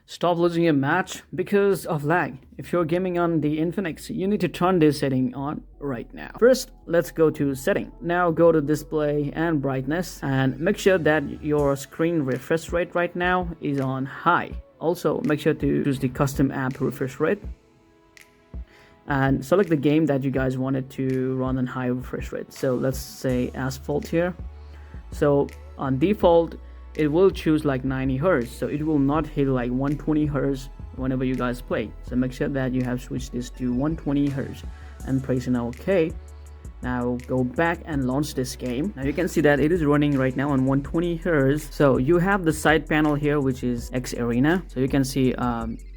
stop losing a match because of lag. If you're gaming on the Infinix, you need to turn this setting on right now. First, let's go to setting. Now go to display and brightness and make sure that your screen refresh rate right now is on high. Also, make sure to choose the custom app refresh rate and select the game that you guys wanted to run on high refresh rate. So let's say Asphalt here. So on default, it will choose like 90 Hz, so it will not hit like 120 Hz whenever you guys play. So make sure that you have switched this to 120 Hz and pressing OK. Now go back and launch this game. Now you can see that it is running right now on 120 Hz. So you have the side panel here, which is XArena. So you can see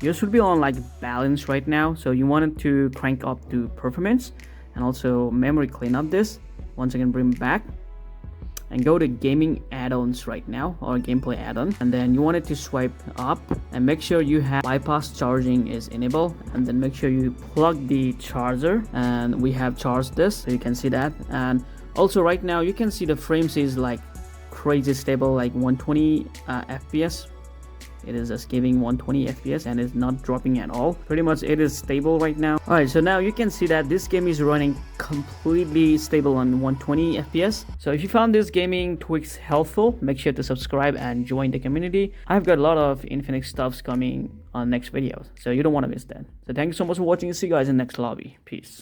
you should be on like balance right now. So you wanted to crank up to performance and also memory cleanup this. Once again, bring back and go to gaming add-ons right now, or gameplay add-on, and then you want it to swipe up and make sure you have bypass charging is enabled, and then make sure you plug the charger, and we have charged this, so you can see that. And also right now you can see the frames is like crazy stable, like 120 FPS. It is just giving 120 FPS and it's not dropping at all. Pretty much it is stable right now. Alright, so now you can see that this game is running completely stable on 120 FPS. So if you found this gaming tweaks helpful, make sure to subscribe and join the community. I've got a lot of Infinix stuffs coming on next videos, so you don't want to miss that. So thank you so much for watching. See you guys in the next lobby. Peace.